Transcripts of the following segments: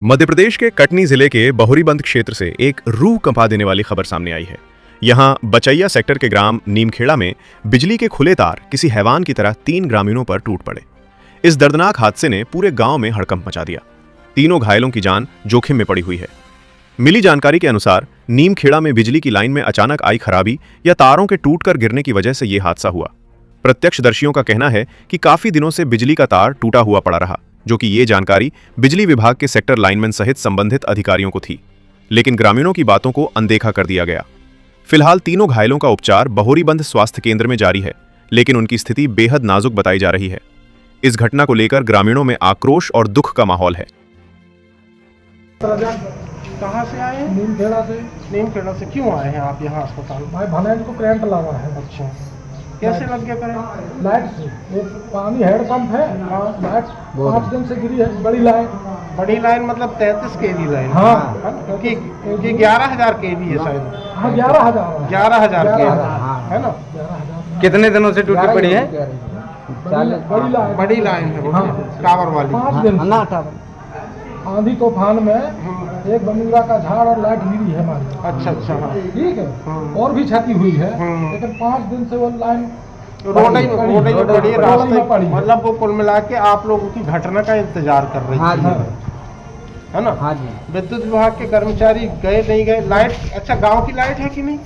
मध्य प्रदेश के कटनी जिले के बहुरीबंद क्षेत्र से एक रूह कंपा देने वाली खबर सामने आई है। यहाँ बचैया सेक्टर के ग्राम नीमखेड़ा में बिजली के खुले तार किसी हैवान की तरह 3 ग्रामीणों पर टूट पड़े। इस दर्दनाक हादसे ने पूरे गांव में हड़कंप मचा दिया। तीनों घायलों की जान जोखिम में पड़ी हुई है। मिली जानकारी के अनुसार नीमखेड़ा में बिजली की लाइन में अचानक आई खराबी या तारों के टूटकर गिरने की वजह से यह हादसा हुआ। प्रत्यक्षदर्शियों का कहना है कि काफी दिनों से बिजली का तार टूटा हुआ पड़ा रहा, जो कि ये जानकारी बिजली विभाग के सेक्टर लाइनमैन सहित संबंधित अधिकारियों को थी, लेकिन ग्रामीणों की बातों को अनदेखा कर दिया गया। फिलहाल तीनों घायलों का उपचार बहुरीबंद स्वास्थ्य केंद्र में जारी है, लेकिन उनकी स्थिति बेहद नाजुक बताई जा रही है। इस घटना को लेकर ग्रामीणों में आक्रोश और दुख का माहौल है। कहाँ से आए हैं? नीमखेड़ा से। नीमखेड़ा से क्यों आए हैं आप यहाँ अस्पताल? भाई भनेज को करंट लगा है। अच्छा, कैसे लग गया करंट? लाइट से। एक पानी हेड पंप है, लाइट 5 दिन से गिरी है। बड़ी लाइन मतलब 33 kV लाइन। हाँ, कि 11,000 kV है शायद। हाँ 11,000 kV है ना। कितने दिनों से टूटी पड़ी है? बड़ी लाइन है वो, टावर वाली। 5 दिन आंधी तूफान में एक बमुला का झाड़ और लाइट गिरी है हमारी। अच्छा हाँ। ठीक है, और भी क्षति हुई है, लेकिन 5 दिन से वो लाइन रोड ही में पड़ी है, रास्ते पड़ी। मतलब वो कुल मिला के आप लोगों की घटना का इंतजार कर रही है, है ना? हाँ जी। विद्युत विभाग के कर्मचारी गए नहीं गए? लाइट, अच्छा गांव की लाइट है कि नहीं?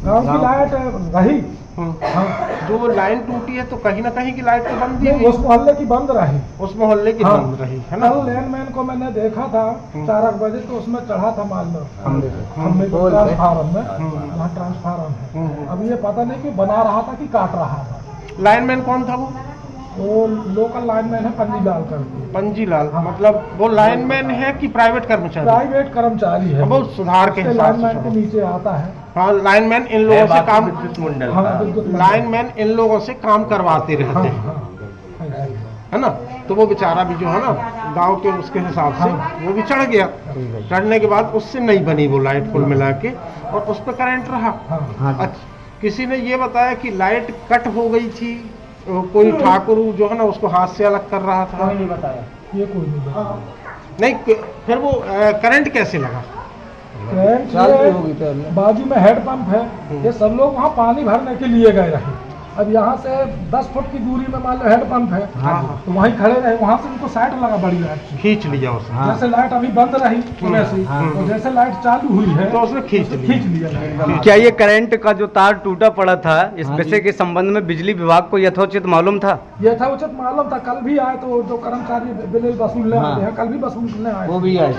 गांव की लाइट रही। हाँ। जो लाइन टूटी है तो कहीं ना कहीं की लाइट तो बंद ही, उस मोहल्ले की बंद रही। उस मोहल्ले की बंद रही है ना। कल लैंडमैन को मैंने देखा था 4 बजे, तो उसमें चढ़ा था माल में ट्रांसफार्मर में। वहाँ ट्रांसफार्मर है। अब ये पता नहीं कि बना रहा था कि काट रहा था। लाइनमैन कौन था वो लोकल लाइनमैन है, पंजीलाल करके। पंजीलाल। मतलब वो लाइनमैन है कि प्राइवेट कर्मचारी? प्राइवेट कर्मचारी है। वो सुधार के हिसाब लाइनमैन के नीचे आता है। हाँ, लाइनमैन इन लोगों से काम, हाँ, लाइनमैन इन लोगों से काम करवाते रहते हैं, है ना। तो वो बेचारा भी जो है ना गांव के उसके हिसाब से वो भी चढ़ गया। चढ़ने के बाद उससे नहीं बनी वो लाइट कुल मिला के, और उस पर करंट रहा। अच्छा, किसी ने ये बताया कि लाइट कट हो गई थी, कोई ठाकुर जो है ना उसको हाथ से अलग कर रहा था। नहीं बताया, ये कोई नहीं बताया। नहीं, फिर वो करंट कैसे लगा? करंट बाजू में हेड पंप है, ये सब लोग वहाँ पानी भरने के लिए गए रहे। अब यहाँ से 10 फुट की दूरी में मान लो हेड पंप है। तो वहीं खड़े रहे, वहाँ से उनको साइड लगा बड़ी लाइट से। खींच लिया उसने। जैसे लाइट अभी बंद रही वैसे, तो जैसे लाइट चालू हुई है तो उसने खींच लिया। क्या ये करंट का जो तार टूटा पड़ा था, इस विषय के संबंध में बिजली विभाग को यथोचित मालूम था? यथोचित मालूम था। कल भी आए तो जो कर्मचारी बिल वसूलने आते हैं, कल भी वसूलने आए, वो भी आए।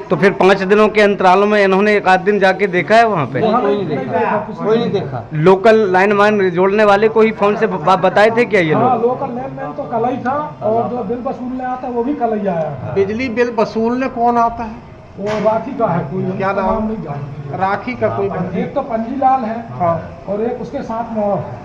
तो फिर 5 दिनों के अंतरालों में इन्होंने 1 आध दिन जाके देखा है वहाँ पे? कोई नहीं देखा। लोकल लाइनमैन जोड़ने वाले को ही फोन से बताए थे क्या ये लोग? लोकल लाइनमैन तो कल ही था, और जो बिल वसूलने आता है वो भी कल ही आया। बिजली बिल वसूलने कौन आता है? वो राखी का है कोई, क्या नाम? नहीं जानते। राखी का कोई बंदी? एक तो पंजीलाल है, और एक उसके साथ में और है।